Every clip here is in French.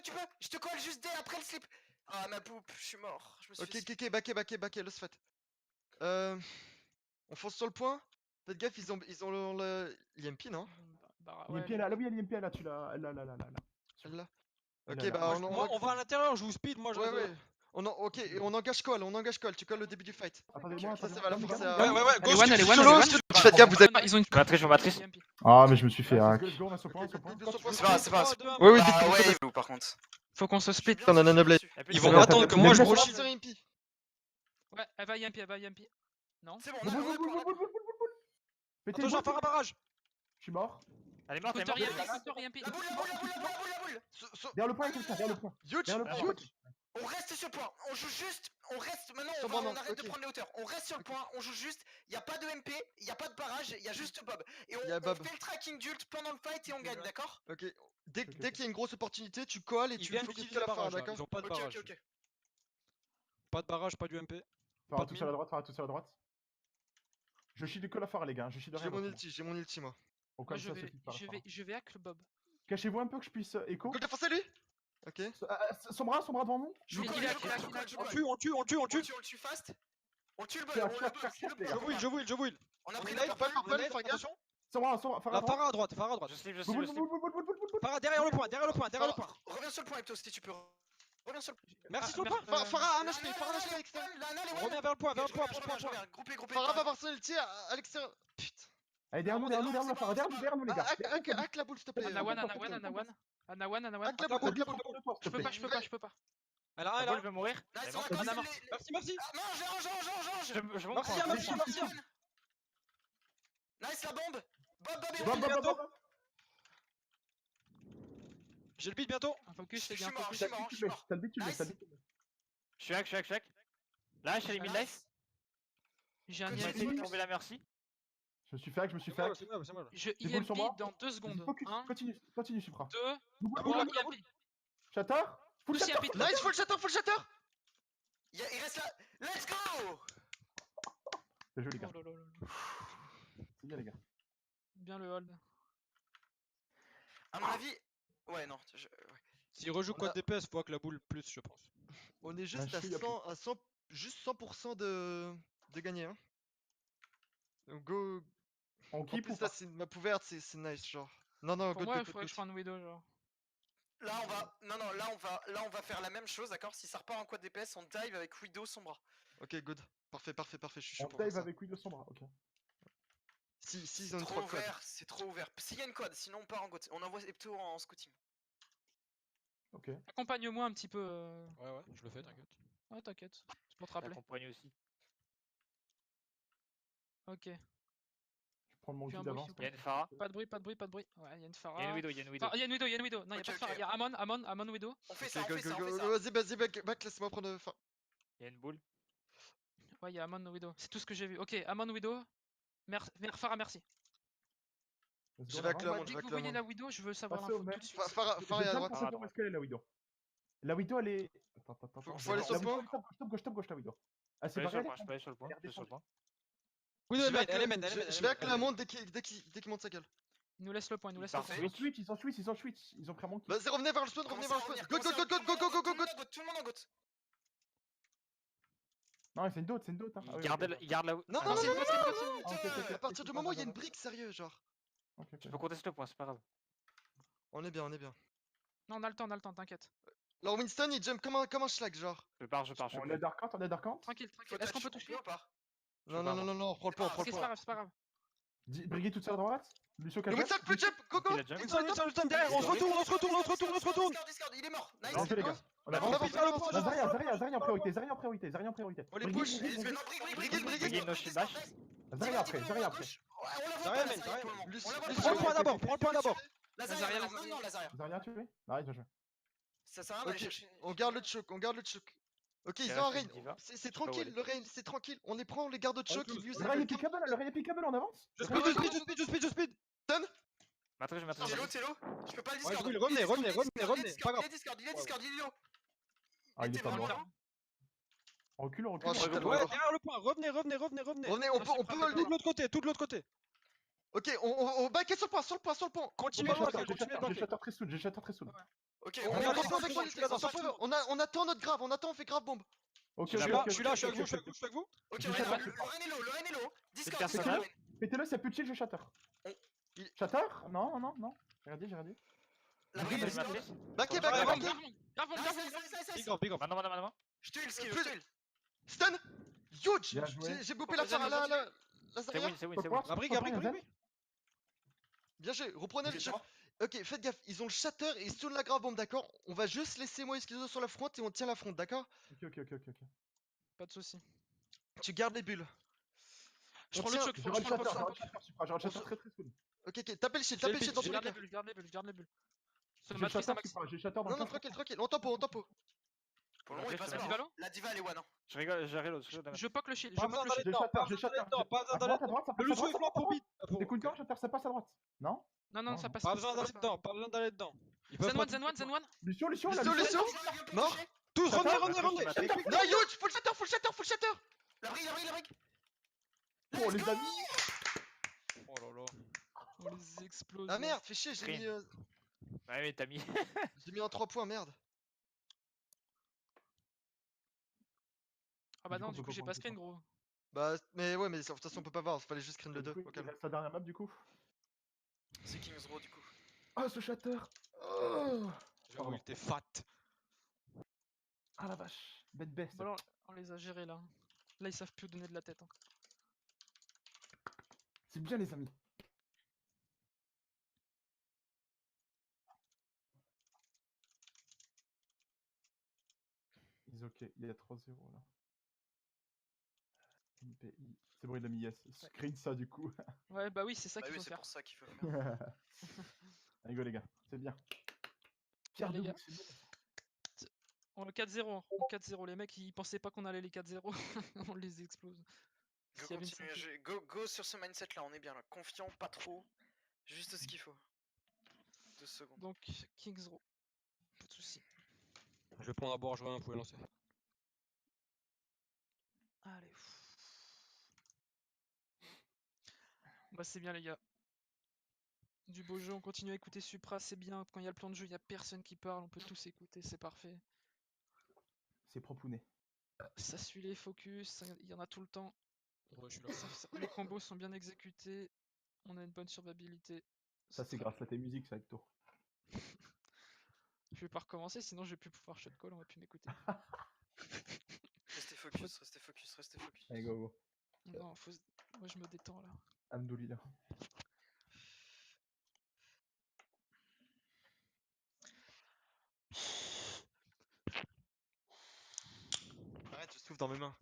tu peux. Je te colle juste dès après le slip. Ah, ma poupe, je suis mort. Je me suis Ok, ok, backé, let's fight. On fonce sur le point. Faites gaffe, ils ont le l'IMP, non? l'IMP est là, oui, l'IMP est là, tu l'as. Là. Là. Elle Ok, est là. bah Moi, on va à l'intérieur, je vous speed, moi je Ouais, reste ouais. Ok, et on engage call, tu colles au début du fight. Attendez-moi, Ça, attendez. ça va la Non, mais forcer garde- à... Ouais, Elle est ghost, one, elle est one, Solo, elle est one. faites gaffe, vous êtes... Ils ont une Matrice. Ah, mais je me suis fait hack. Let's go, on va sur Ok, point, sur good, point. good, good, sur point, C'est pas, sur c'est point. pas. Ouais, ouais, Ah, dites-moi, ouais, dites-moi. Blue, par contre. Faut qu'on se split. Bien, On a je Nana suis Blade. dessus. Ils vont Attends, attendre que attends, moi je attends, broche. Ils ont IMP. Ouais, elle va IMP, elle va IMP. Non? C'est bon, on a le point. Pétez Attends, les j'en boules. fais un barrage. Je suis mort. Elle est morte, elle est Counter morte. IMP, counter IMP. La boule, la boule, la boule, la boule, la boule. Derrière le point, il y a quelqu'un, derrière le point. Huge, Derrière le point. huge. On reste sur le point, on joue juste, on reste, maintenant Sur on, moi, non, on arrête ok. de prendre les hauteurs, on reste sur le point, on joue juste, y a pas de MP, y a pas de barrage, y a juste Bob. Et Y a on Bob. fait le tracking d'ult pendant le fight et on gagne, d'accord? Ok, dès qu'il y a une grosse opportunité, tu colles et Ils tu viennent focus d'utiliser que le la fin, barrage, là. d'accord? Ils ont pas de Ok, barrage. ok, ok. Pas de barrage, pas du MP. Farah Pas de tout sur la mine. droite, Farah tout sur la droite. Je shield que la phare, les gars, je shield J'ai rien. mon ulti, moi. Au cas Moi où ça suffit par la phare. je vais hack le Bob. Cachez-vous un peu que je puisse écho. Go défoncer lui. Ok. Son bras devant nous. Je vous Il colle, est je là, vous il est là, colle, je vous colle, je vous On colle. tue, on tue, on tue, on On tue. tue, on le tue fast. On tue le bug, Tiens, on le tiens, bug, tiens, c'est le tiens, Je bug. will, je will, je will. On a pris On la aide, peur. Pas on aide, faire gaffe. attention. Farah, La Farah à droite, Farah à droite. Je slip, je boule, slip. Farah derrière le point, derrière le point, derrière le point. Reviens sur le point, Ecto, si tu peux. Reviens sur le point. Merci sur le merde. point. Farah, un Là, HP, là, Farah, là, un HP là, externe. là, là, On là, revient vers le point, vers le je point, reviens, point, je point. reviens. Groupé, groupé. Farah va voir son ulti à l'extérieur. Putain. Allez, derrière nous, Farah, derrière nous, les gars. Hack la boule, s'il te plaît. Ana one, Ana one. Hack la boule, hack la boule. Je peux pas. Elle a un, La elle a boule un. veut mourir. Nice, Elle est on a morte. cassé Ana les- Merci, merci. Ah, mange. Je vais Merci, prendre. merci. Nice, la bombe. Bob, J'ai Bob, le beat bientôt. J'ai le beat bientôt. Un focus, Je c'est suis bien mort, focus. je suis mort, je suis mort. T'as le beat, tu le Nice. t'as le beat. Je suis hack. Là, je suis limite life. J'ai un Je vais Nice. essayer de IMP. tomber la merci. Je me suis fait hack, C'est mal, c'est mal. Je Des boules sur moi. IMP dans 2 secondes. Focus, 1, continue, Supra. 2, Boule, 3, boule, IMP. Shatter. Full Plus shatter. IMP. Nice, full shatter. Il reste là. Let's go. C'est joli, les gars. Oh là là là. C'est bien, les gars. Bien le hold. À mon avis. Ouais, non. Ouais. S'il rejoue quad DPS, faut que la boule plus, je pense. On est juste chouïa à 100, juste 100% de gagner, hein. Donc go. On En keep ou plus là, pas? c'est ma pouverte, c'est nice, genre. Non, Pour good, moi, il good, faudrait que je good. prenne Widow, genre. Là, on va. Non, là, on va faire la même chose, d'accord? Si ça repart en quad DPS, on dive avec Widow son bras. Ok, good. Parfait, je suis chaud On pour faire dive ça. avec Widow son bras, ok. Si ils C'est ont une trop 3 quad. ouvert, c'est trop ouvert. S'il y a une quad, sinon on part en quad. On envoie Epto en scouting. Ok. Accompagne-moi un petit peu. Ouais, je le fais, t'inquiète. Ouais, t'inquiète. C'est pour te rappeler. T'accompagnes aussi. Ok. Je prends mon Puis un kill bruit, d'avance. s'il vous Il y a plaît. une Farah. Pas de bruit. Ouais, il y a une Il y a Farah. une widow, il y a une widow. Il y a une Widow. Non, il y a Ok, pas de Farah. ok. Il y a Amon Widow. On fait Ok, ça, on go, fait ça, go, on fait go, ça. vas-y, back, laisse-moi prendre. Enfin, Il y a une boule. Ouais, il y a Amon Widow. C'est tout ce que j'ai vu. Ok, Amon Widow. Farah, merci. Let's Je go, vais on avec avance. la Moi, montre, dès je que vais vous avec la voyez la Widow, je veux savoir Passez au l'info tout mec. de suite. Farah est à droite. J'ai besoin où est-ce qu'elle est, la Widow. La Widow, elle est. Attends. Faut aller sur le point. Gauche, la Widow. Elle Je s'est peux aller barrée, sur le point, je peux aller sur le point. elle est Je peux aller sur le point. Widow, Je vais elle est main, avec la montre dès qu'il monte sa gueule. Il nous laisse le point, il nous laisse le Parfait. point. Ils ont switch. Ils ont pris un monkey. Vas-y, revenez vers le spawn, revenez vers le spawn. Go. Tout le monde en goat. Non, c'est une dot, hein. Ah Il oui, garde ok. la. Il garde la. Non, Ah, non, c'est non, une non, botte, non, Ah, ok. à partir du moment où il y a une brique, sérieux, genre. Ok. Tu peux contester le point, c'est pas grave. On est bien. Non, on a le temps, t'inquiète. Alors Winston, il jump comme un schlag, genre. Je pars. On est Dark Hunt, Tranquille. Faut Est-ce qu'on touch peut toucher ou pas? Non, prends le point, Ok, c'est pas grave. Brigade toute sur la droite. Lucio Le Winston peut jump, go. Il a jump. Winston, derrière, on se retourne. Discord, il est mort. Nice. Ok, les gars. On On avance. avance. Zarya en priorité. On les push. Brigade, no shield bash. Zarya après. On la Zarya, voit mais, pas, Zarya, pour le moment. mais. On la voit Lucio, pas. Prends le point d'abord. La Zarya, Zarya, la non, la Zarya. Zarya tué. Nice, bien joué. Ça sert à rien d'aller Ok, chercher. on garde le choke. Ok, ils Il ont un reste rain. une diva. C'est Je sais pas où tranquille, elle est. le rain, c'est tranquille. On les prend, les gardes de choke, ils use Le rail est pickable, on avance. Je speed. Matrice. Télo. Je peux pas le Ouais, Discord. Will, revenez, pas grave. Il est Discord, il est low. Ah, il est T'es pas vraiment mort. là? On recule. Oh, je suis Ouais, tellement derrière mort. le point, revenez. Revenez, on peut Tout le. Tout de l'autre côté. Ok, on back sur le point. Continuez à J'ai marquer, continuez à marquer. shatter très soon. Ok, On va attend faire avec un moi, truc, les gars, on attend notre grave, on fait grave bombe. Ok, Je ok, suis ok, Je suis là, ok, je suis avec ok, vous, ok. je suis avec vous. Ok, Je ouais, shatter. Lorraine est low. Discord, personne, Discord. hein. Pétez-le, s'il y a plus de shield, je shatter. On- Shatter? Non. J'ai regardé. La Vas-y, vraie vas-y, Discord. Matrice. Backé, Grave backé, bombe. backé. Nice. Big off. Maintenant. Je te heal, skill, Plus- je te heal. Stun. Huge. Bien joué. J'ai boopé Pourquoi la C'est Zarya. win, c'est win. La brique, oui. Bien joué, reprenez le Ok, chef. Ok, faites gaffe, ils ont le shatter et ils stun la grave bombe, d'accord? On va juste laisser moi et Schizo sur la front et on tient la front, d'accord? Ok. Pas de soucis. Tu gardes les bulles. Je On prends le tient- choc, J'aurai le je prends le shatter, choc. j'aurai le shatter très soon. Ok, tapez le shield J'ai dans le tous les build, cas. je garde les bulles. Ce J'ai le matrice shatter, un max. j'ai le shatter dans Non, 15 tranquille, on tempo. Pour le moment, il passe La pas. diva hein. low La diva, elle est one. hein. Je rigole, j'ai reload. Je poke le shield, Pas besoin d'aller J'ai le dedans, shatter, j'ai le shatter. pas besoin d'aller dedans. Ça Le passe loup à est flanc droite. pour bit. T'es cool quand shatter, ça passe à droite. Non? Non, ça non. passe Pas besoin d'aller pas. dedans, pas besoin d'aller dedans. Ils peuvent pas Zen one. Lucio, Lucio, la Lucio. Mort. Tous, Shatter, revenez. Non, huge, full shatter. La brique. Oh, les amis. Oh là là. On les explose. Ah merde, fais chier, Screen. j'ai Ouais, mais t'as mis. mis en 3 points, merde. Ah bah Du non, coup, du on coup peut j'ai pas pas prendre screen tout gros. Bah, mais ouais, mais de toute façon, on peut pas voir, fallait juste screen le 2. Du coup, il reste sa dernière map du coup. C'est King's Row du coup. Ah, ce shatter. Oh. J'avoue, il était fat. Ah la vache. Bête baisse. Bon alors, on les a gérés là. Là ils savent plus où donner de la tête. Hein. C'est bien les amis. Ils ok, il y a 3-0 là. NPI. C'est bon, il a mis yes. Screen ça du coup. Ouais bah oui c'est ça Bah qu'il oui, faut c'est faire. pour ça qu'il faut faire. Allez go les gars, c'est bien. Pierre les debout, gars. c'est bien. On le 4-0. On 4-0. Les mecs ils pensaient pas qu'on allait les 4-0. On les explose. Go, S'il y avait une continue à cinquième. jouer. Go sur ce mindset là, on est bien là. Confiant, pas trop. Juste ce qu'il faut. 2 secondes. Donc King's Row. Pas de soucis. Je vais prendre à boire, je vois, vous pouvez lancer. Allez. Bah c'est bien les gars. Du beau jeu, on continue à écouter Supra, c'est bien. Quand il y a le plan de jeu, il y a personne qui parle, on peut tous écouter, c'est parfait. C'est propouné. Ça suit les focus, il y en a tout le temps. Ouais, je suis là. Les combos sont bien exécutés, on a une bonne survivabilité. Ça c'est grâce à tes musiques ça Hector. Je vais pas recommencer, sinon je vais plus pouvoir shot call, on va plus m'écouter. Restez focus. Allez go. Non, moi je me détends là. Amdoulila. Arrête, je souffle dans mes mains.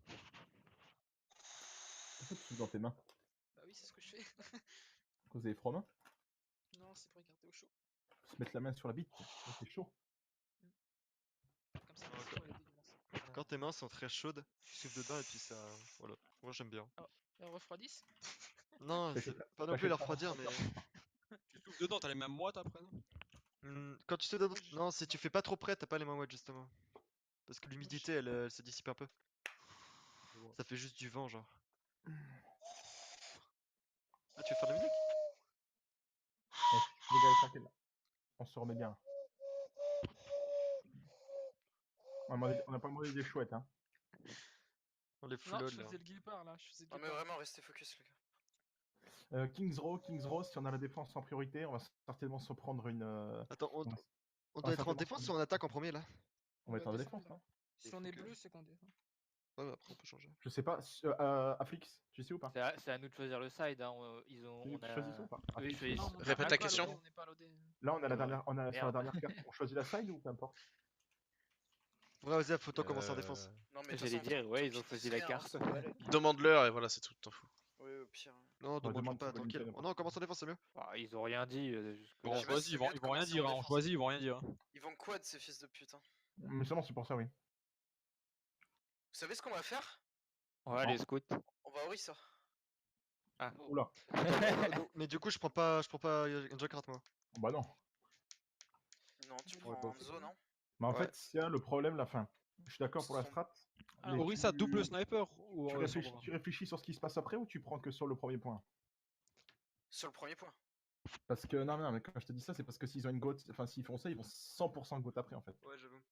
Pourquoi tu souffles dans tes mains? Bah oui, c'est ce que je fais. Vous avez froid main? Non, c'est pour garder au chaud. Se mettre la main sur la bite, c'est chaud. Comme ça, la pression, elle est dégueulasse. Quand tes mains sont très chaudes, tu souffles dedans et puis ça. Voilà. Moi j'aime bien. Elles refroidissent. Non, T'achètes- c'est pas non plus t'achètes la pas refroidir, mais. Tu souffles dedans, t'as les mêmes moites après, non? Quand tu te donnes. Non, si tu fais pas trop près, t'as pas les mains wet justement. Parce que l'humidité elle se dissipe un peu. Ça fait juste du vent, genre. Ah, tu veux faire la musique? Les gars, tranquille là. On se remet bien. On a pas demandé des chouettes hein. On les Non, full je là. faisais le guépard là, je faisais le Non mais guépard. vraiment, restez focus les gars. King's Row, si on a la défense en priorité, on va certainement se prendre une. Attends, on va- on va doit être en certainement défense prendre ou en attaque en premier là? On va être en défendre, défense, là. non? Si on est bleu, c'est qu'on défend. Ouais, mais après on peut changer. Je sais pas, Afflix, tu sais ou pas? C'est à nous de choisir le side. Hein. Ils ont. Tu On a... choisis ça ou pas? Eux, ils Afflix, choisissent. Non, on Répète est ta pas question. loadé, on est pas loadé. Là, on a la dernière, sur la Merde. dernière carte. On choisit la side ou peu importe? Ouais, vas-y, faut toi commencer en défense. Non mais de toute J'allais façon, dire, ouais, tant ils ont pis, choisi c'est la rien, carte. c'est pas aller. Demande-leur et voilà, c'est tout, t'en fous. Oui, au pire. Non, demande demande pas, pour limiter tranquille. la Non, on commence en défense, c'est mieux. Ah, ils ont rien dit. Bon, Je sais pas vas-y, si ils c'est vont mieux de rien commencer dire, en hein. défense. Choisis, ils vont rien dire. Hein. Ils vont quad ces fils de pute. Hein. Mais justement, c'est pour ça, oui. Vous savez ce qu'on va faire? Ouais, les scouts. On va à Orisa. Oula. Mais du coup, je prends pas Junkrat moi. Bah non. Non, tu Ouais, prends bof. Hanzo, non? Mais en Ouais. fait, s'il y a le problème, la fin. Je suis d'accord pour la strat. Ah, mais Orisa tu- double sniper ou Tu réfléchis sur ce qui se passe après ou tu prends que sur le premier point? Sur le premier point. Parce que, non, mais quand je te dis ça, c'est parce que s'ils ont une goat, enfin, s'ils font ça, ils vont 100% goat après, en fait. Ouais, j'avoue.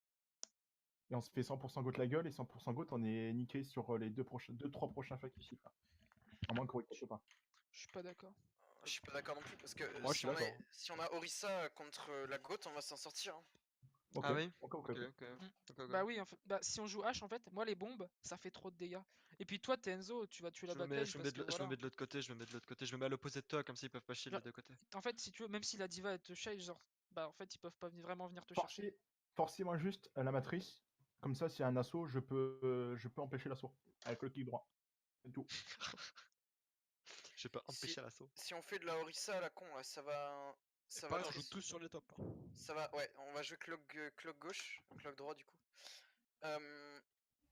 Et on se fait 100% goat la gueule, et 100% goat, on est niqué sur les 2-3 prochains fights ici, frère. À moins qu'on ne pas. Je suis pas d'accord. Je suis pas d'accord non plus parce que Moi, je si, suis on d'accord. si on a Orisa contre la GOAT, on va s'en sortir. Hein. Ok, Ah oui? ok, ok. Ok, ok. ok. Ok, ok. Bah oui, en fait, bah si on joue H, en fait, moi les bombes, ça fait trop de dégâts. Et puis toi, t'es Enzo, tu vas tuer la Je me mets, backline je me mets parce de que l'autre- je me voilà. mets de l'autre côté, je me mets de l'autre côté, je me mets à l'opposé de toi, comme ça ils peuvent pas shield Genre, les deux côtés. En fait, si tu veux, même si la diva elle te chase, genre, bah en fait, ils peuvent pas vraiment venir te chercher. Forcément juste la matrice. Comme ça, s'il y a un assaut, je peux empêcher l'assaut. Avec le clic droit. C'est tout. Je vais pas empêcher l'assaut. Si on fait de la Orisa à la con, là, ça va. C'est Ça pareil, va on très- joue tous sur les tops. Ça va, ouais, on va jouer clock gauche, clock droit du coup.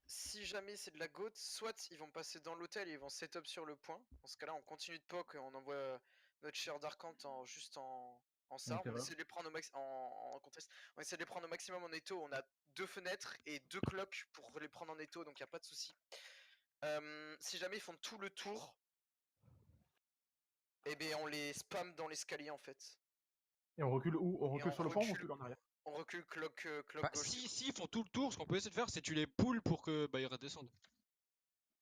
Si jamais c'est de la GOAT, soit ils vont passer dans l'hôtel et ils vont set up sur le point. Dans ce cas-là, on continue de poke et on envoie notre cher Darkant juste en SAR. On terreur. essaie de les prendre en contest. On essaie de les prendre au maximum en étau. On a 2 fenêtres et 2 clocks pour les prendre en étau, donc il n'y a pas de souci. Si jamais ils font tout le tour, eh bien on les spam dans l'escalier en fait. Et on recule où? On recule on sur le pont ou on recule- recule en arrière? On recule clock Bah, gauche. si ils font tout le tour, ce qu'on peut essayer de faire, c'est tu les poules pour que bah, ils redescendent.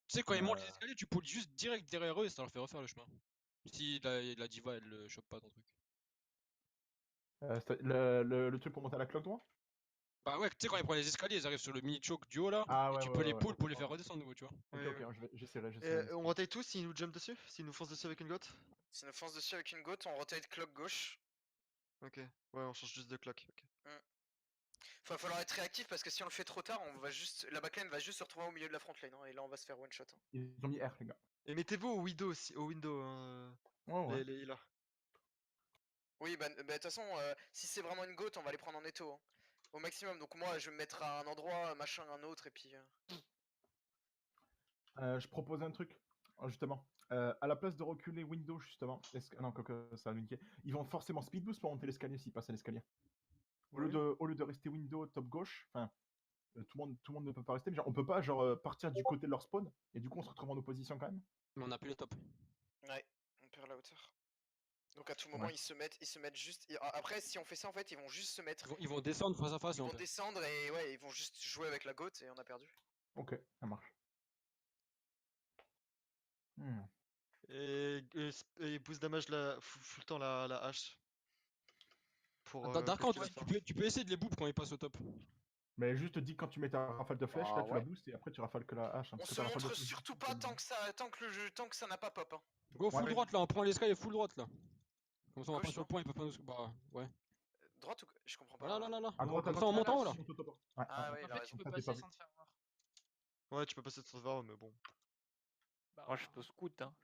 Tu sais, quand ils montent les escaliers, tu poules juste direct derrière eux et ça leur fait refaire le chemin. Si la diva elle chope pas ton truc. Le truc pour monter à la cloque droit? Bah ouais, tu sais, quand ils prennent les escaliers, ils arrivent sur le mini choke du haut là, Ah et ouais, tu ouais, peux ouais, les ouais. poules pour les faire redescendre de nouveau, tu vois. Ok, Oui, ok, oui. j'essaierai. On rotate tous s'ils nous jump dessus? S'ils nous foncent dessus avec une goat? Si on fonce dessus avec une GOAT, on rotate clock gauche. Ok. Ouais, on change juste de clock. Ok. Va falloir être réactif parce que si on le fait trop tard, la backline va juste se retrouver au milieu de la frontline hein, et là on va se faire one shot. Hein. Ils ont mis R, les gars. Et mettez-vous au window aussi, au window, hein, Ouais. les healers. Oui, bah de toute façon, si c'est vraiment une GOAT, on va les prendre en étau. Hein. Au maximum, donc moi je vais me mettre à un endroit, machin, un autre, et puis. Je propose un truc, justement. À la place de reculer window, justement. Non, ça va niquer. Ils vont forcément speed boost pour monter l'escalier s'ils passent à l'escalier. Au lieu de rester window top gauche, enfin, tout le monde ne peut pas rester, mais genre, on peut pas partir du côté de leur spawn et du coup on se retrouve en opposition quand même. Mais on a plus les tops. Ouais, on perd la hauteur. Donc à tout moment Ouais. ils se mettent juste. Après, si on fait ça en fait, ils vont juste se mettre. Ils vont descendre face à face Ils et on vont perd. descendre et ouais, ils vont juste jouer avec la GOAT et on a perdu. Ok, ça marche. Et boost damage full le temps la hache. Pour. Darkant, bloquer la fin. tu peux essayer de les boop quand ils passent au top. Mais juste dis quand tu mets ta rafale de flèche, Ah là tu la ouais. boostes et après tu rafales que la hache. Hein, On parce que se ta rafale de montre flèche, surtout pas tant que ça n'a pas pop. Hein. Go full Ouais. droite là, on prend l'escalier full droite là. Comme ça on va Gauche, pas sur le non point, ils peuvent pas nous. Bah ouais. Droite ou je comprends pas. Voilà, là. À droite, Comme ça on monte en haut là. Ouais, Ah ouais. ouais, En il a fait, raison. tu peux Ça, t'es passer pas vu. sans te faire voir. Ouais, tu peux passer de sauvegarde, mais bon. Bah, Moi je peux scout hein.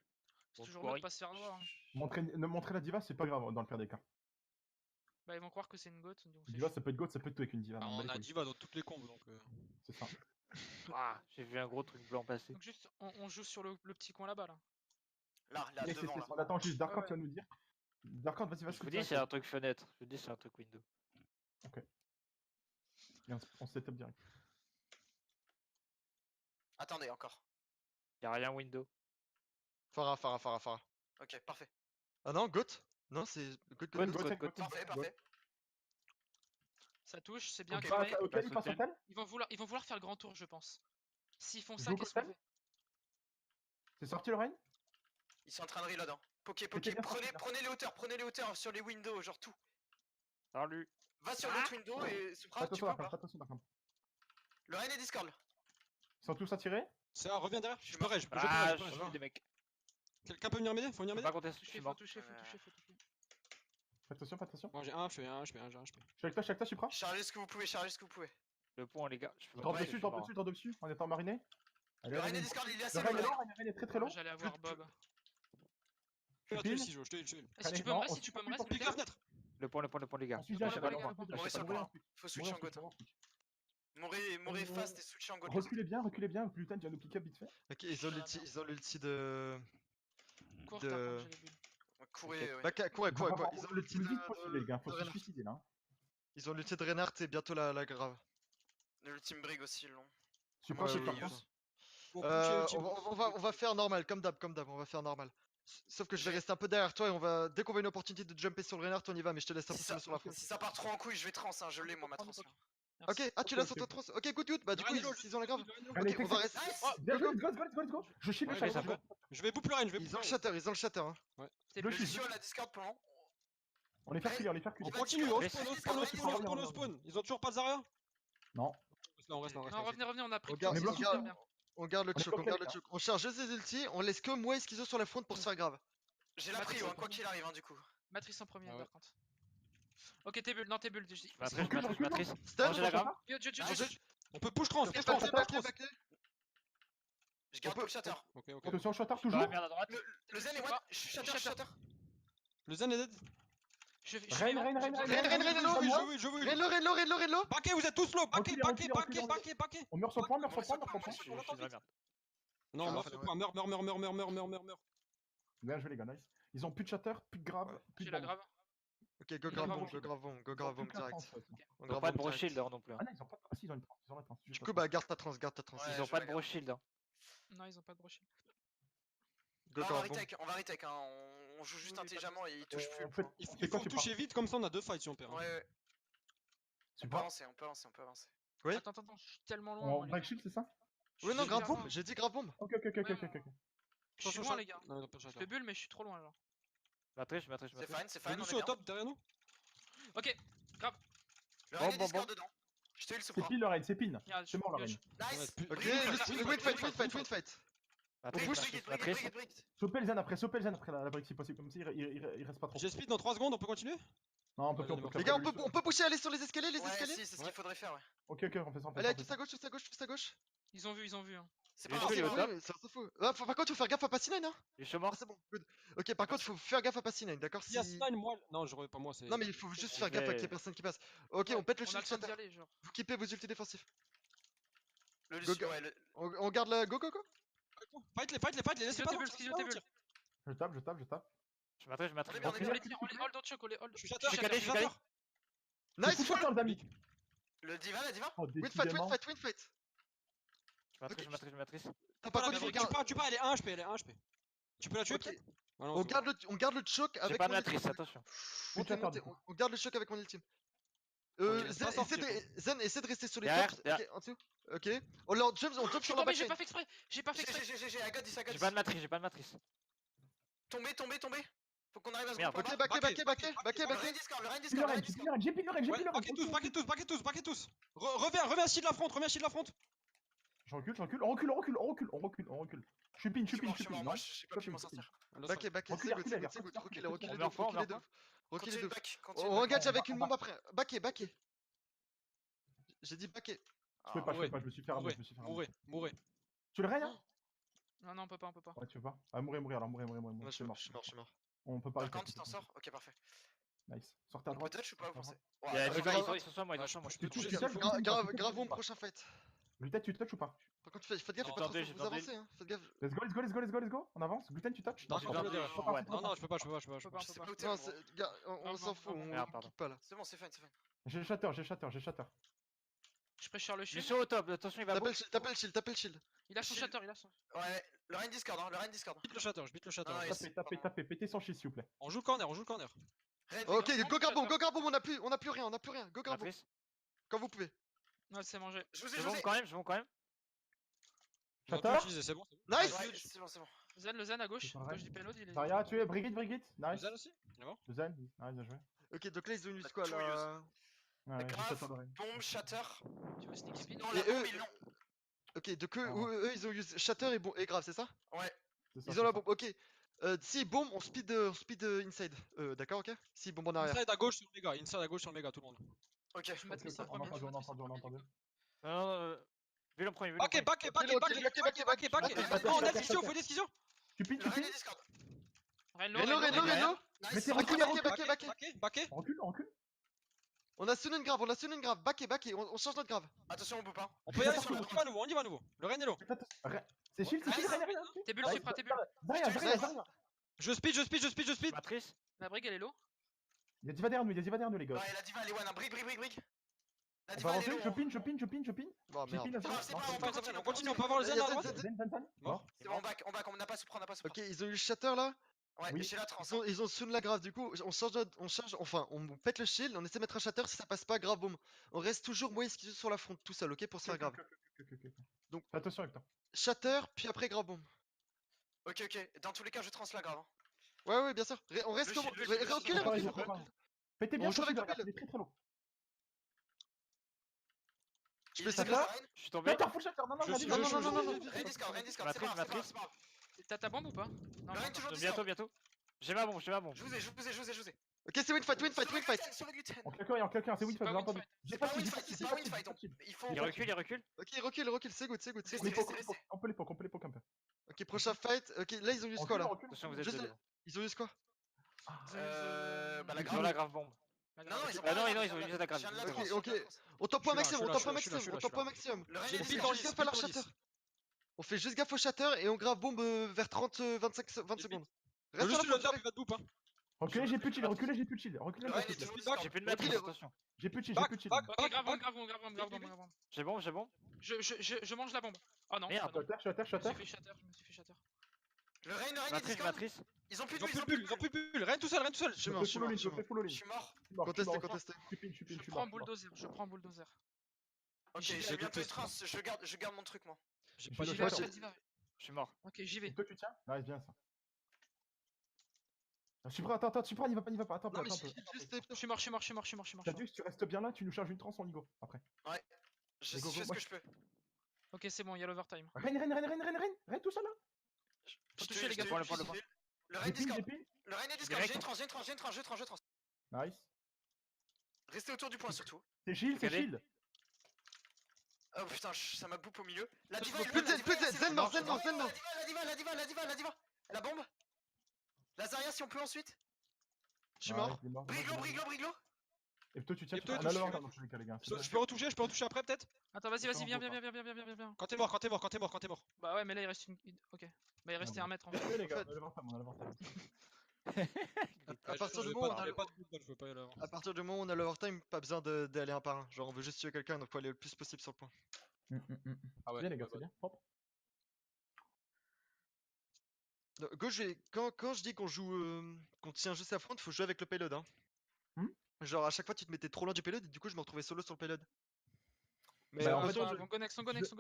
c'est Bon, toujours mieux de scoring. pas se faire voir. Hein. Montrer la diva, c'est pas grave dans le pire des cas. Bah, ils vont croire que c'est une goat, donc c'est Diva, chiant. ça peut être goat, ça peut être tout avec une diva. Bah, m'en bats on les a couilles. diva dans toutes les combos donc. C'est ça. Ah, j'ai vu un gros truc blanc passer. Donc juste, on joue sur le petit coin là-bas là. Là, Yes, devant yes, là. on attend juste Darkant Ouais, qui va nous dire. Darkant, vas-y, va Je vous dis c'est un truc fenêtre. Je vous dis c'est un truc window. On se setup direct. Attendez encore. Y'a rien window. Farah. Ok, parfait. Ah non, goat? Non, c'est goat. Goat. Parfait. Ça touche, c'est bien Ok, carré. Ok, il passe hôtel. Ils vont vouloir faire le grand tour, je pense. S'ils font ça, Joue qu'est-ce qu'on hôtel. fait? C'est sorti le rain? Ils sont en train de reload. Hein. Poké. C'était bien sorti, là. Prenez les hauteurs sur les windows, genre tout. Salut. Va sur l'autre window et Supra, tu Attention, peux ou Darkant, pas attention, Darkant. Le Rain et Discord. Ils sont tous attirés? Ça revient derrière. Je suis Je peux mort. rage, Ah, je je peux suis des mecs. Quelqu'un peut venir m'aider? Faut venir Je peux m'aider? pas contester, je suis mort. Faut toucher. Ouais. Fais attention. Bon, j'ai un HP, j'ai un HP. Je suis avec toi, Supra. Chargez ce que vous pouvez. Le point les gars. Je peux Drop pas, je suis mort. dessus, on est en mariné. Allez, Le Rain et allez. Discord, il est Le assez rain est loin. long, il est très long. J'allais avoir Bob. Je te pile. le ciseau, je te le ciseau. Si tu peux non, me on reste, suit peut me pas reste, plus Pique la peut-être. fenêtre! Le point les gars. On suit Le point, Jacques, les gars. Mourez sur le point. Faut switcher en God. Faut fast et switcher en God. Reculez bien, putain, tu viens nous pick up vite fait. Ok, ils ont l'ulti de. Cours, de- t'as j'ai les bulles. Courez, ouais. Bah, courez. Ils ont l'ulti Le de. vite possible, les gars, faut de se Reinhardt. suicider là. Ils ont l'ulti de Reinhardt et bientôt la grave. L'ultime Brig aussi, long. Supra, Ouais, c'est oui, par oui. contre. Bon, push, On va faire normal, comme d'hab, on va faire normal. Sauf que je vais J'ai- rester un peu derrière toi et on va. Dès qu'on voit une opportunité de jumper sur le Reinhardt, on y va, mais je te laisse un peu Si seul ça, sur la front. si ça part trop en couille, je vais trans, hein, je l'ai moi ma trans. là. Ok, ah tu Ok, l'as sur ok, ta trans. Ok, good. Bah du coup, ils ont la grave. Allez, Ok, on va rester. Nice. Bien Go, joué, go. let's go. Je shield le Ouais, shadow. ça va. Je vais boucle Reine, je vais Ils ont boucle le shatter, hein. C'est Le plus shield. Lucio à la Discord pendant. On les fait reculer, on les fait reculer. On continue, au Reste- spawn, au reste- spawn, au reste- spawn, au reste- spawn, au reste- spawn. Ils ont toujours pas de Zarya? Non. On reste là, on reste Non, là. revenez, on a pris On le garde, Mais kill, bloqué, c'est hein. super bien. on garde le On est choc, on bloqué, garde les le gars. choc. On charge juste les ultis, on laisse que moi et Schizo sur la front pour se faire grave. J'ai la pris, hein, quoi qu'il arrive, hein, du coup. Matrice en premier, Ah ouais. par contre. Ok, tes bulles, non, tes bulles, je dis. Matrice, Recule, matrice, recule. matrice. Stun, Manger la grave. On peut push trans, push Back, trans, back, push trans. back. Je garde peut- pour le shatter. Ok, ok. Attention, shatter Dans la toujours. merde à droite. Le zen est one. Shatter. Le Zen est dead. Je Reine, Reine, Je veux. Raid-le. Backez, vous êtes tous low. Backez. Reculez. On meurt sur point. Je suis dans la merde. Non, Ah, meurs, enfin, meurs. Bien joué, les gars, nice. Ils ont plus de shatter, plus de grave, plus J'ai de la bombe. grave. Ok, go Ils grave ont bomb, pas go grave bomb, go grave bomb direct. On Ils ont grave pas de bomb bro direct. shield non plus. Ah non, ils ont pas. Ah si, ils ont une trans. Ils ont la trans. Du coup, bah garde ta trans. Ouais, Ils ont je pas vais de bro shield. Non, ils ont pas de brochet. Go On va grave bomb. retake, hein. On joue juste Oui, intelligemment et ils touchent plus. En fait, Il c'est faut quoi, tu toucher vite, comme ça on a 2 fights si on perd. Ouais, Tu on peut vois avancer, on peut avancer. Oui. Attends, je suis tellement loin. On moi, les break gars. shield, c'est ça? Oui, non, J'ai grave bien bomb. loin. J'ai dit grave bomb. Ok. Je suis loin, les gars. Non, ils ont pas de Je shatter. fais bulle, mais je suis trop loin, genre. Matrice. C'est fine, Le on Lucio est au bien. top derrière nous. Ok, Le raid est Bon. Discord dedans. Je te heal C'est Supra. pile le raid, c'est pin. regarde, C'est mort, la reine. Nice. Ok, Brigade, win fight. Matrice. Choper le zen après la break si possible. Comme ça, il reste pas trop. J'ai speed dans 3 secondes, on peut continuer? Non, on peut Allez, plus. Les gars, on peut pousser, aller sur les escaliers, Ouais, escaliers. si, c'est ce qu'il faudrait faire, ouais. Ok, on fait ça. Allez, tous à gauche. Ils ont vu. Hein. C'est Les pas deux, grave, il est au c'est pas top. grave. Ça s'en fout. Ah, par contre, faut faire gaffe à Passinine, hein. Il est Ah, mort. c'est bon, good. Ok, par contre, faut faire gaffe à Passinine, d'accord? Il y a Slime, moi. Non, je pas moi, c'est. Non, mais il faut juste Je faire gaffe à qu'il y ait vais- personne qui passe. Ok, Ouais, on pète le On a shield le temps d'y shatter. aller, genre. Vous kippez vos ultis défensifs. Le Go, Lucio, go. ouais. On garde la. Go. Fight les, laissez pas. Skizzo tes bulles. Je tape. Je matrice. On est bien, On les hold au choc, on les hold. Je suis shatter, Je suis calé, je suis calé. Nice, C'est full. full les amis. Le diva, la diva. Oh, Win décidément. fight. Je matrice. Ah, Par par contre, il faut garder. tu pars, elle est 1 HP, Tu peux la tuer Ok. peut-être? On garde le choc J'ai avec pas de mon matrice, ultime. attention. Montez. On garde le choc avec mon ultime. Ok, Zen, pas sortir, Zen, essaie de rester sur les Derrière, tops. derrière. Ok, en dessous. Ok. On jump Je suis sur la tombé, j'ai backline. pas fait exprès. J'ai pas fait exprès. J'ai, I got this. J'ai pas de matrice. Tombé. Faut qu'on arrive à se Merde, grouper Ok, en bas. backé. Le raid Discord, J'ai pile le raid. Backez tous. Reviens, shield la front. Je recule. On recule. Je suis pin. Moi, Non. j'ai pas pu m'en sortir. Backé, Reculez, c'est good. reculez, Reculez on de meurt ouf, pas, on reculez meurt de pas. ouf. Reculez Continue de de ouf. back. On engage avec une bombe après. Backé. J'ai dit backé. Je peux pas, je me suis fait ramener. Mourez. Tu le raid, hein? Non, on peut pas. Ouais, tu veux pas? Ah, mourir, alors mourir. Moi, je C'est suis mort. mort. On peut pas Par rester. contre, tu t'en sors. Ok, parfait. Nice. Sortez à On peut droite. touch ou pas, vous pensez? Il y a Ouais, des ouais, gars, ils sont sur moi, Ouais, je peux peux toucher. Grave bomb prochain fight. Gluten, tu touches ou pas? Par contre, faites gaffe, J'ai faut pas tenté, trop j'ai vous tenté. avancez, hein. Faites gaffe. Let's go. On avance. Gluten, tu touches? Non, J'ai je tenté, peux ouais. Non, je peux pas. On peut pas, Je on sais peut pas pas. où t'es, Non, gros. gars, on s'en fout, on Merde, pardon. quitte pas là. C'est bon, c'est fine. J'ai le shatter. Je pressure le Je suis shield. sur au top, attention, il va Tapez le shield. Il a son Shield. shatter, il a son. Ouais, le raid Discord. Je bite le shatter. Ah, ouais. Tapez. Pétez son shield, s'il vous plaît. On joue le corner. Raid, Ok, les gars. go Garbomb, on a plus rien. Go Garbomb, Matrice. quand vous pouvez. Ouais, c'est mangé. Je vous ai, Je je vous monte ai. quand même. On va Shatter. tout utiliser, c'est bon. Nice. Ouais, c'est bon. Le zen à gauche. C'est pareil. Gauche du payload, il est. Zarya, tu es Brigitte. Nice. Zen aussi? Le zen. Nice, bien joué. Ok, donc là ils ont eu quoi Two là? Ouais, j'ai grave. shatter de raid. Bombe, shatter. Tu veux sneak speed? Non, Et la bombe, eux- ils l'ont. Ok, donc Ah. eux ils ont eu shatter et grave, c'est ça? Ouais. C'est ça, Ils ont la c'est bombe, ok. Si bombe, on speed inside. D'accord, ok? Si bombe en arrière. Inside à gauche sur le méga, tout le monde. Ok. Je ça. matrice Ok, en on a premier. entendu. Non, vu le premier. Backé. backé. Non, on a Lucio, faut des Skizzo. Tu pin. Le raid est Discord. Reno. Nice. Backé. On recule. On a sonné une grave. Backé. On change notre grave. Attention, on peut pas. On peut y aller sur le. On y va à nouveau. Le Ren est low. C'est shield, rien. Tes bulles, Supra, tes bulles. Zarya. Je speed. Matrice. La brigue, elle est low. Il y a Diva derrière nous, les gars. Ouais, la diva, elle est one. Brick. La On diva, va elle est avancer, low. je pin. Oh J'ai pin merde. la C'est pas grave, zone. on On continue, on peut avoir le Zen à droite. Zen. Mort. C'est bon, on back. On n'a pas supra. Ok, ils ont eu le shatter là. Ouais, Oui. j'ai la trans. hein. Ils ont soon la grave, du coup, on change, enfin, on pète le shield, on essaie de mettre un shatter, si ça passe pas, grave bombe. On reste toujours moi esquive sur la front, tout seul, ok, pour se faire grave. Ok. Donc- Fais attention avec toi. Shatter, puis après grave bombe. Ok, dans tous les cas, je trans la grave. hein. Ouais, bien sûr. On reste Le comme. shield, le shield, le Reculez, shield. reculez. Pétez bien On sur joue avec le le regarde, pile. il est très lourd. Je Il peux est savoir. discard, Rein. Je suis tombé. Shatter, full shatter, non, Je vas-y, suis- vas-y, je- vas-y, non, vas-y, non, vas-y. Rein discard, c'est pas Matrice, grave, c'est pas grave, c'est pas grave. T'as ta bombe ou pas? Non, Le Rein non, toujours Bientôt, discard. bientôt. J'ai ma bombe, j'ai ma bombe. Je vous ai. Ok, c'est win fight. Sur le gluten. En quelqu'un, c'est C'est win fight, pas j'ai win entendu. fight. J'ai C'est pas pas de win shield, fight, j'ai c'est pas pas de win shield, fight. j'ai pas de shield. Il faut. Il recule. Ok, recule, c'est good. On les poke un peu. Ok, prochain fight. Ok, là ils ont eu quoi là? Attention, vous êtes Juste- deux devant. Ils ont eu quoi? Bah la Ils ont grave. la grave bombe. La Non, grave. ils ont Ah pas non, la non, grave, ils ont je eu viens la grave. je viens de la Ok, trans, je ok. viens de la trans. On top point maximum, je suis là. maximum. Le Rein J'ai est pile discard. dans Juste les gaffe à leur pile dans shatter. les- On fait juste gaffe au shatter et on grave bombe vers 30, 20 secondes. Le Reste sur Lucio la Under, front. il va de boop, hein. Reculez, j'ai plus de shield, reculez un peu, Le Rein s'il est te plaît. toujours Back. discard. J'ai plus de Ok, matrice, les- attention. J'ai plus de shield, Back. Ok, grave bombe. J'ai bombe. Je mange la bombe. Oh non, Merde. ah non. Shatter. Je me suis fait shatter. Le Rein est discard. Matrice. Ils ont plus Ils de ont plus de bulle, ils ont plus de bulle. Rien tout seul. Je suis mort. Je fais full Je suis mort. Contesté. Je prends bulldozer. Ok, J'ai j'ai bientôt douté. une trace. Je garde mon truc, moi. J'ai pas Je de vais Diva, shatter. Diva. Je suis mort. Ok, j'y vais. Toi tu tiens? Nice, bien ça. Supra, attends, Supra, n'y va pas, attends un peu. Je suis mort. T'as vu, si tu restes bien là, tu nous charges une trans en Igo après. Je Mais go, fais ce moi, que je peux. Ok, c'est bon, il y a l'overtime. Reine, tout ça là. Faut toucher, les gars. Prends le point. Le Rein J'ai discard. ping. Le Rein est discard. Direct. J'ai une trans. Nice. Restez autour du point surtout. C'est shield. Oh putain, ça m'a boupé au milieu. La diva, Putain, Zen mort. La diva. La bombe. La Zarya si on peut ensuite. Je suis mort. Briglo. Et toi tu tiens, Et toi, on tu a touches. l'overtime dans tous les cas, les gars. Je peux retoucher après peut-être? Attends, vas-y, Attends, viens. Quand t'es mort. Bah ouais, mais là il reste une. Ok. Bah il restait bon. 1 mètre en fait. Ouais, les gars, on a l'overtime. À partir du Je moment où on a pas de cooldown, je veux pas y aller avant. À partir du moment où on a l'overtime, pas besoin d'aller un par un. Genre on veut juste tuer quelqu'un, donc faut aller le plus possible sur le point. Ah ouais. Bien les gars, c'est bien. Propre. Gauche, quand je dis qu'on joue, qu'on tient juste à front, faut jouer avec le payload. Hein. Hmm Genre à chaque fois tu te mettais trop loin du payload et du coup je me retrouvais solo sur le payload. Mais Bah, en en fait, fait, On go next. On go next. On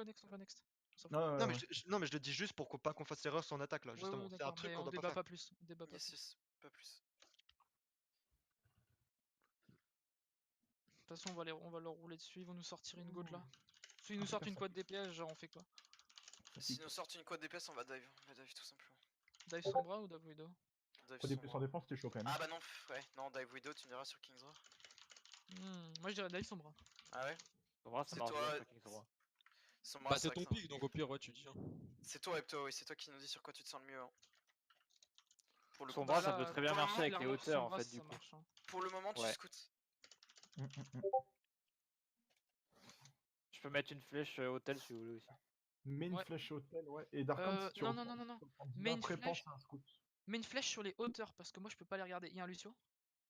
s'en fout. Non, non, mais je le dis juste pour pas qu'on fasse l'erreur sur en attaque là, Ouais, justement. ouais, C'est un d'accord, truc mais qu'on on doit pas débat faire. pas plus. Yes, pas plus. De toute façon, on va leur rouler dessus, ils vont nous sortir une goat là. S'ils Ah, nous sortent putain, une ça quad DPS, genre on fait quoi? S'ils nous sortent une quad DPS, on va dive tout simplement. Dive Sombra ou Dive Widow? Dive Faut des plus en Sombra. défense, c'était chaud quand même. Ah bah non, ouais, non, Dive Widow, tu me diras sur King's Row. Moi je dirais Dive Sombra. Ah ouais Ça C'est marche toi. bien, fucking Sombra. Sombra, Bah c'est vrai ton que ça- pic, donc au pire ouais tu dis. Hein. C'est toi, Epto, oui, c'est toi qui nous dis sur quoi tu te sens le mieux. Hein. Pour le Sombra, coup, ça peut très bien pour le marcher moment, avec les clairement, hauteurs en Sombra, fait ça du coup. marche, hein. pour le moment, tu Ouais. scoutes. Je peux mettre une flèche hôtel si vous voulez aussi. Mets une Ouais. flèche hôtel, ouais. Et Darkhan, si tu non, reprends, non, non, non, si tu reprends Mets bien, une après, flèche. pense à un scout. Mets une flèche sur les hauteurs parce que moi je peux pas les regarder. Il y a un Lucio.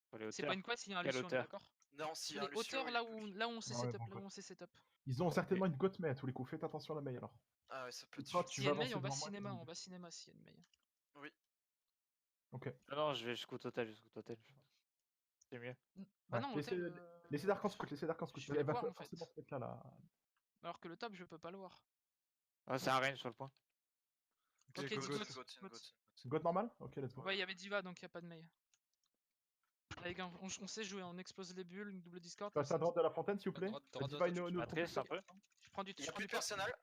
Sur les C'est hauteurs. pas une quad s'il y a un Quelle Lucio, on est hauteur? d'accord? Non, si Sur un les Lucio, hauteurs il là peut- où on s'est Ah ouais, setup, bon, là où on s'est setup. Ils ont certainement une goat mais à tous les coups. Faites attention à la maille alors. Ah ouais, ça peut être Toi, chaud. tu S'il y vas a une mail, avancer on va devant moi, cinéma, t'es on va cinéma s'il y a une mail. Ok. Non, je scout hôtel, je pense. C'est mieux. Bah Ouais, non, laissez- hôtel, Laissez Darkhan scout, Je vais Elle va voir, en forcément fait. se mettre là. alors que le top je peux pas le voir. Ah, c'est un range sur le point. Ok, go, dis go. goat. Goat normal? Ok, let's go. Ouais, il y avait Diva donc y a pas de mail. Allez gars, on sait jouer, on explose les bulles, une double discord. Passe à droite de la fontaine s'il vous plaît. Droite, Diva, une autre Matrice un propulseur. peu. Je prends du Il y a je prends plus du de top. personnel.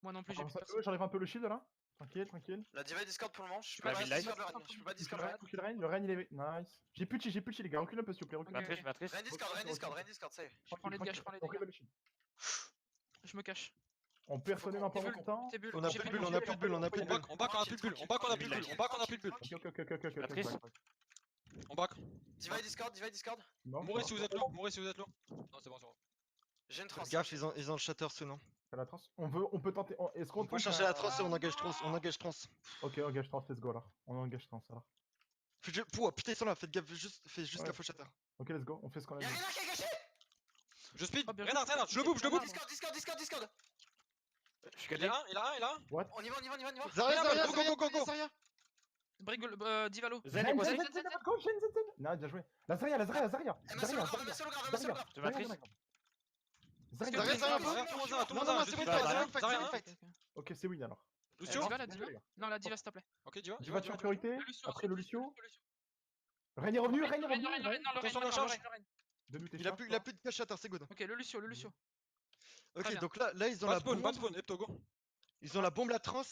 Moi non plus, j'ai Encore plus ça, personne. j'enlève un peu le shield là. Tranquille. La diva est Discord pour le moment. Je peux Bah, pas midlife. Discord le Rein. Je peux pas Discord le Rein. Touchez le Rein, il est. Nice. J'ai plus de shield les gars. Recule un peu s'il vous plaît. Recule. Ok. Matrice. Rein Discord, ça y est. Je prends les dégâts, je prends les Tranquille, dégâts. machine. Je me cache. On personnel un peu Tes bulles, longtemps. tes bulles. On a j'ai plus de pris bulle, mon on a shield. plus de bulle, on a plus de bulle. On back, on a plus de bulle, on back, on a plus de bulle, on back, on a plus de bulle. Ok. Matrice. On back. Diva est Discord. Mourrez si vous êtes low, mourrez si vous êtes low. Non, c'est bon, c'est bon. J'ai une trans. Faites gaffe, ils ont le shatter sous non. La trace. On peut tenter. Est-ce qu'on On peut chercher la trace et on engage trans. Ok, engage trans, let's go alors. On engage trans alors. Putain, ils sont là, faites juste Ouais. gaffe au shatter. Ok, let's go. On fait ce qu'on a Y'a dit. rien qui est caché. Je speed, Oh, bien Renard, je le bouge. Discord. Je suis Il est calé. là, il est là. On y va. Zarya, Go. Zarya. Divalo. Zen Zen, et quoi Zen, Zen Zen, Zen, à votre gauche, Zen, Zen, Zen. Non, bien joué. Lazaria, Lazaria, Lazaria. Elle m'a solo grave, elle m'a solo grave, elle m'a solo grave. Je matrice. Est-ce que Zarya, vous Zarya, avez- Zarya. Tout le monde a, tout le Non, monde non, a. c'est Je win suis fight, pas c'est Zarya, win fight, Zarya, c'est win hein. fight. Ok, c'est win alors. Lucio. Diva, la Bien Diva joué, les gars. Non, la Diva, s'il te plaît. Ok, Diva. Diva, tu as priorité. Le Lucio, Après le ensuite, Lucio. Reine est revenu, Reine est revenu. Lorraine, Reine. non, Attention, Lorraine, la charge. Lorraine. Donne-nous tes Il a charges, plus toi. de cash shatter, c'est good. Ok, le Lucio, le Lucio. Très Ok, bien. donc là ils ont Pas la de spawn, pas de bombe. spawn. Epto, go. Ils ont la bombe, la trans.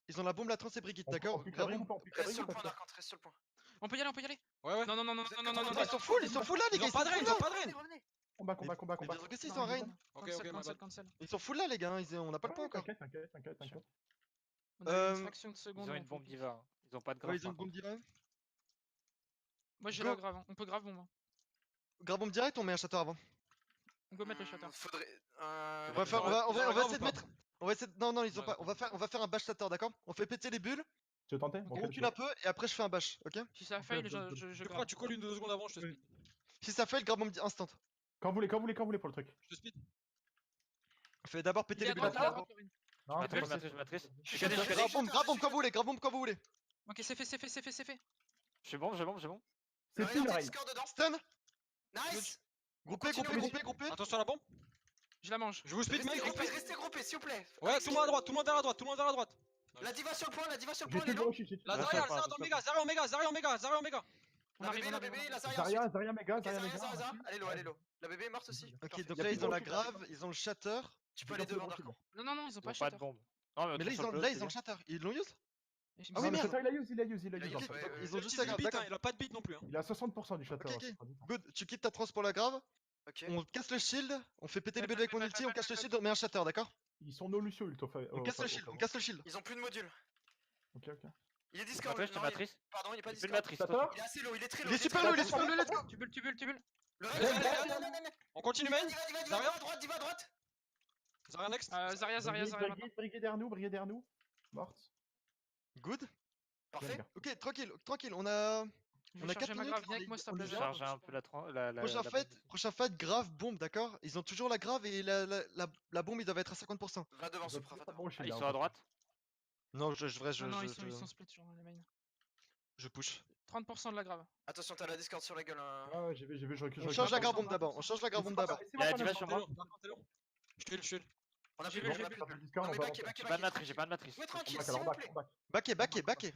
Ils ont la bombe, la trans et Brigitte, On d'accord? peut Grave cabrer ou bombe. pas? On peut Reste cabrer sur ou le pas? point d'Arcante, reste sur le point. On peut y aller, on peut y aller. Ouais, ouais. Non, non, non, non, Vous êtes non, non, non, quatre, non, Ils sont full, ils sont full là, les Ils gars, ont ils pas sont de full reine, là. ils ont pas de reine. Revenez. Combat, combat, combat, Mais combat. bien sûr que si, ils Non, sont en mais reine. non. Ok, Cancel, ok, my cancel, bad. cancel. Ils sont full là, les gars, on n'a pas le point Ouais, encore. T'inquiète, t'inquiète, t'inquiète, t'inquiète. On a Euh, une fraction de seconde. Ils ont on une bombe focus. diva. Ils ont pas de Ouais, grave. ils ont par une bombe contre. direct. Moi j'ai Go. la grave, hein. On peut grave bombe. Hein. Grave bombe direct, on met un shatter avant. On peut mettre le shatter. Faudrait. On va faire, Ils ont la on va grave essayer ou de pas mettre. On va essayer de... Non, non, ils ont Ouais, pas. On va faire un bash shatter, d'accord? On fait péter les bulles, Tu veux tenter? on Ok, recule un peu et après je fais un bash, ok? Si ça Ok, fail, je- je Tu grave. crois, tu colles une 2 secondes avant, je te Oui. speed. Si ça fait, le grave bombe instant. Quand vous voulez, quand vous voulez, quand vous voulez pour le truc. Je te speed. On fait d'abord péter Il est les à bulles droite, il est à d'abord. droite, Lorraine. Non, Matrice, c'est pas matrice, matrice. Je suis Shatter, cadet, je suis shatter. cadet. Grave bombe quand vous voulez, grave bombe quand vous voulez. Ok, c'est fait, c'est fait, c'est fait, c'est fait. Je suis bon, j'ai bon, j'ai bon. C'est Lorraine, fini, anti Reine. Discord dedans. Stun, Nice. groupé, continue, groupé, on groupé, groupé. Attention à la bombe. Je la mange. Je vous speed, Restez mec. groupés, restez groupés, s'il vous plaît. Ouais, tout le monde à droite, tout le monde vers la droite, tout le monde vers la droite. La diva sur le point, la diva sur le J'ai point, tué les le gars. Roshi, j'ai tué La le Là, Zarya, ça elle part, sert dans ça Omega, Zarya Omega, Zarya Omega, Zarya Omega. On La arrive, bébé, on la arrive. bébé, la Zarya Zarya, ensuite. Zarya, méga, Ok, Zarya, Zarya, méga. Zarya, Zarya. ensuite. Allez, allez, La bébé est morte aussi. Ok, Parfait. donc Y a là plus ils de ont la Roshi, grave, ils ont le shatter. Tu peux aller devant Dark. Non, non, non, ils ont Ils pas ont pas shatter. de bombe. Non, Mais là sur ils le ont, bloc, là c'est ils ont le bien. shatter. Ils l'ont use? Il Ah me oui, le merde. shatter, il a use, il a use, il a Il a use. use, en fait. ouais, ouais, Ils ont ouais. juste Utilise la le grave, beat, hein, d'accord. il a pas de beat non plus. Hein. Il a 60% du shatter. Ok, ok. c'est pas dit. Good, tu quittes ta trans pour la grave. Ok. On casse le shield, on fait péter les Fais, bulles avec fais, mon fais, ulti, fais, on casse fais, le fais. shield, on met un shatter, d'accord? Ils sont no Lucio, Ulto. On casse le shield, on casse le shield. Ils ont plus de module. Ok, ok. Il est Discord. Matrice, Non, matrice. Pardon, il est pas J'ai plus de Discord. matrice. Shatter? attention. Il est assez low, il est très low. Il est super low, il est super low, let's go! Tu bulles, tu bulles, tu bulles. Le Zen, reste, On continue, main. diva, Zarya. à droite, diva à droite. Zarya next. Zarya, Zarya, Zarya maintenant. Brigade derrière nous, brigade derrière nous. Morte. Good. Bien, Parfait. les gars. Ok, tranquille, tranquille, on a... Je On vais a 4 charger ma minutes, grave, viens on avec est- moi s'il te on plaît. est Je bien. charge un peu la Prochain fight, grave bombe, d'accord? Ils ont toujours la grave et la bombe ils doivent être à 50%. Va devant, Ils ont Supra, toujours va pas de devant. Roshi, Ah, ils là, sont en à fait. droite. Non, je Non, non, ils sont split sur les mains. push. 30% de la grave. Attention, t'as la Discord sur la gueule. Hein. Ouais, j'ai vu, je recule. On change la grave bombe d'abord, on change la grave bombe d'abord. Il y a la diva sur moi. Je tue, je tue. On a J'ai plus vu, de j'ai on a vu. plus de bulles. Discord, Non, on mais va back, avancer. back, J'ai pas de matrice, j'ai pas de matrice. Ouais, tranquille, Back, s'il alors, vous back, plaît. back. Backé.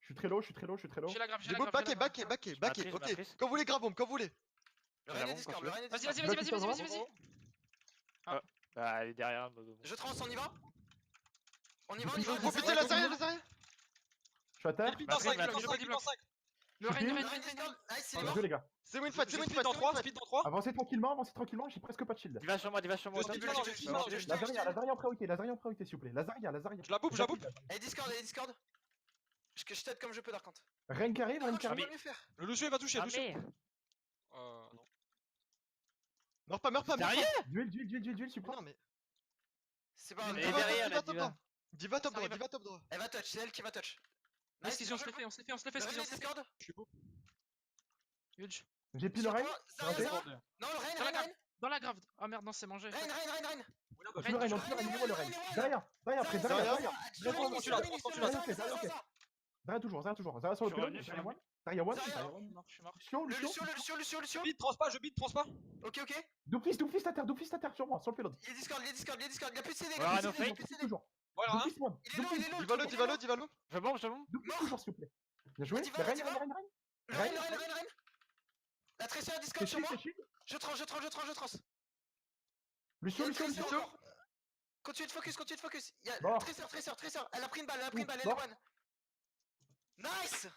Je suis très low, je suis très low, je suis très low. J'ai la grave, j'ai J'ai la beau grave. j'ai la grave. backé. Matrice, Ok, matrice. quand vous voulez grave bombe, quand vous voulez. Le La Reine est bombe, Discord, quand le tu Reine est Vas-y, Discord. vas-y, vas-y, vas-y. Ah, elle est derrière. Je trans, on y va? On y va, on y Il va. faut péter la Zarya, la Zarya. Je suis à terre. Fais le beat dans 5, Matrice, fais le beat dans 5. Le Reine, Speed. Reine, Le Reine Reine, Discord. Reine. Nice, il est Bien mort. joué, les gars. C'est win fight, c'est win Speed fight, dans c'est 3, win fight. speed dans 3. Avancez tranquillement, j'ai presque pas de shield. Diva sur moi, diva sur moi. Je aussi. speed dans, je speed dans, je speed dans. La Zarya en priorité, s'il vous plaît. La Zarya. Je la boupe, je la boupe. Allez, Discord, allez, Discord. Je t'aide comme je peux, Darkant. Reine qui arrive, Reine qui Je peux arrive. pas mieux faire. Le Lucio il va toucher, Ah, Lucio. mais. Non. Meurs pas. Sérieux? Duel, super. Non mais... C'est pas grave. Et Diva derrière, top, la Diva diva. top. Diva top Ça droit, arrive. Diva top droit. Elle va touch, c'est elle qui va touch. Nice, on se le fait, on se le fait, on se le fait. Le Reine est Excuse-moi. Discord. Je suis beau. Huge. J'ai pile Sur Reine. toi, Zarya, Regardez. Zarya. Non, le Reine, Dans la Reine, grave. Reine. Dans la grave. Ah merde, non, c'est mangé. Reine, Reine. On tue le Reine, il est le Reine. Zarya, après, Zarya. Zarya. Zarya toujours. Zarya sur le Je suis pylône. revenu, je suis Zarya revenu. one. Zarya one. Zarya. Zarya Je one. suis mort, je suis mort. Lucio. Le Lucio. Je bid, trans pas. Ok. Doofus à terre sur moi, sur le pylône. Il est Discord. Il a plus de CD. Voilà, no Il a fake. plus de CD. Toujours. Voilà, hein. Doofus one. Il est low. Divalo. Je bombe. Doofus toujours, s'il vous plaît. Bien joué. Diva, Reine. Le Reine. La Tracer Discord sur moi. C'est shield. Je trans. Lucio. Continue de focus. Il y a Mort. Tracer. Elle a pris une balle, elle est Mort. one. Nice.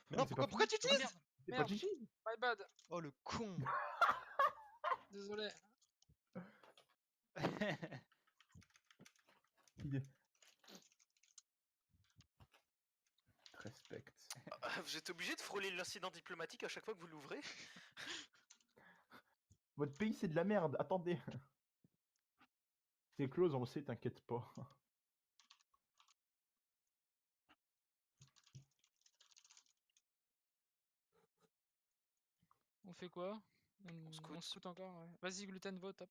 Mais non, c'est pas pourquoi tu Ah, utilises? merde, C'est pas Merde. Gigi. my bad. Oh le con. Désolé. Respect. Vous êtes obligé de frôler l'incident diplomatique à chaque fois que vous l'ouvrez. Votre pays, c'est de la merde. Attendez. C'est close, on le sait, t'inquiète pas. On fait quoi? scout. On scout encore, ouais. Vas-y, gluten, vote, top.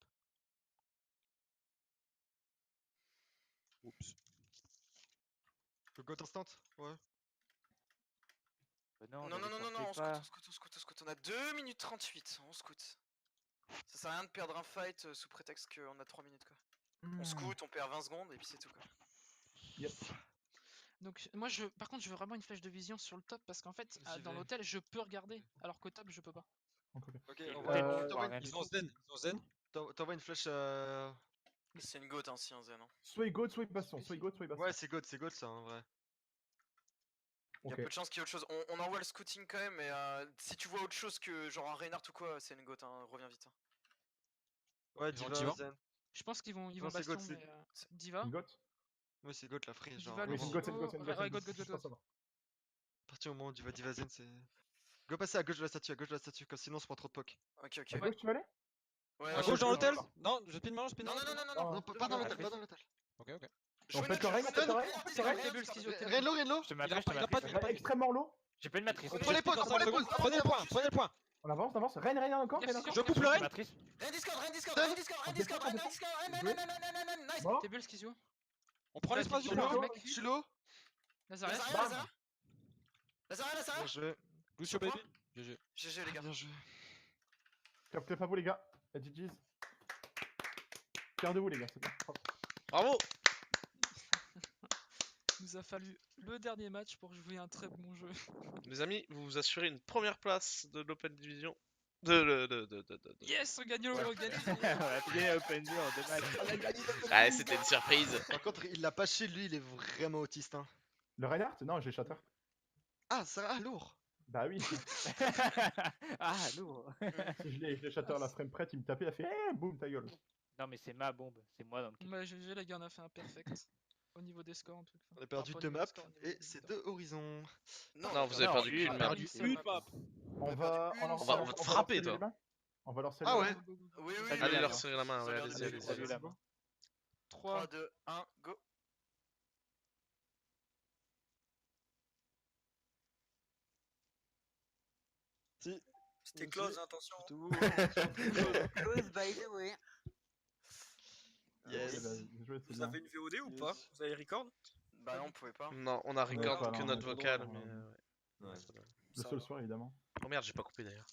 Oups. Coco instant? Ouais. Non, non, non, non, on scout. On a 2 minutes 38, on scout. Ça sert à rien de perdre un fight sous prétexte qu'on a 3 minutes quoi. On scout, on perd 20 secondes et puis c'est tout quoi. Yep. Donc moi par contre je veux vraiment une flèche de vision sur le top parce qu'en fait J'y dans vais. l'hôtel je peux regarder alors qu'au top je peux pas. Ok, Et on le va. thème, Euh, tu vois rien du Ils ont tout. zen, ils ont zen. T'envoies une flèche. C'est une goat hein, si un zen. Hein. Soit il goat, soit il baston. Soit il goat, soit il baston. Ouais, c'est God ça en vrai. Il y a Ok. peu de chances qu'il y ait autre chose. On envoie le scouting quand même, mais si tu vois autre chose que genre un Reinhardt ou quoi, c'est une goat, hein, reviens vite. Hein. Ouais, Ils ont Diva, Diva. Zen. Je pense qu'ils vont Non, c'est baston God, c'est- mais Diva. Une goat? Ouais, c'est God la free. Genre, Diva, Oui, c'est une goat, c'est une goat, c'est une goat. Ouais, God. Je pense ça va. à partir du moment où Diva Zen, c'est. Go passer à gauche de la statue, comme sinon on se prend trop de poke. Ok, ok. À gauche, tu vas aller? Ouais, À ouais, gauche dans ouais, l'hôtel ouais. Non, je spin maintenant, je spin Non, non, maintenant. non, non, non, Non, pas dans l'hôtel, pas dans l'hôtel. Ok, ok. On fait le Rein, on fait le Rein, on fait le Rein. Table, schizio, table. Renlo Je te Il matrice, a je te pas matrice. de- Extrêmement low. J'ai pas une matrice. On Ok, prend les j'ai points, pris on prend les 35 points. secondes. Prenez le point, prenez le point. On avance encore. Rein encore, Rein encore. Merci, Je coupe le Je Rein. matrice. Rein Discord, Rein Discord, Stun. Rein Discord, Rein Discord, Rein Discord, Rein, nice. Bon. Table, schizio. On prend l'espace du Vas-y, point. je Low. mec. Je suis low. Nazareth. Lazara, Lazara. Bien joué. Lucio Point. baby. GG. GG les gars. Bien joué. Captez pas vous, les gars. GG's. Fiers de vous, les gars. C'est bien. Bravo. Il nous a fallu le dernier match pour jouer un très bon jeu. Les amis, vous vous assurez une première place de l'Open Division. Yes, on gagne le Ouais. on gagne. On a gagné Open View en 2 matchs. Ah, c'était une surprise. Par contre, il l'a pas chez lui, il est vraiment autiste. Hein. Le Reinhardt? Non, j'ai Shatter. Ah, ça va, lourd. Bah oui. Ah, lourd. Si je l'ai Shatter à la frame prête, il me tapait, il a fait eh, boum, ta gueule. Non, mais c'est ma bombe. C'est moi dans le kill. Bah GG les gars, on a fait un perfect. Au niveau des scores en tout cas. On a perdu Enfin, pas au 2 niveau des maps scores, au niveau et des c'est victoires. 2 horizons. Non, vous avez Non, perdu une, qu'une map. map. Une seule Une map. map. On va va te frapper, leur toi. serrer les mains. On va leur serrer Ah les ouais. mains. Go, go, go. Oui, oui, Salut, Allez les leur gars. serrer la main, ouais, Salut, allez-y, allez-y. Salut là. 3, 3, 2, 1, go. Si. C'était Aussi. close, attention. Tout. Close by the way. Yes. Ok, bah, bien joué, c'est Vous bien. avez une VOD ou Yes. pas? Vous avez record? Bah non, on pouvait pas. Non, on a Ouais, record pas, que non, notre on est vocal, trop mais. drôle, ouais. Ouais. Le Ça seul va. soir, évidemment. Oh merde, j'ai pas coupé d'ailleurs.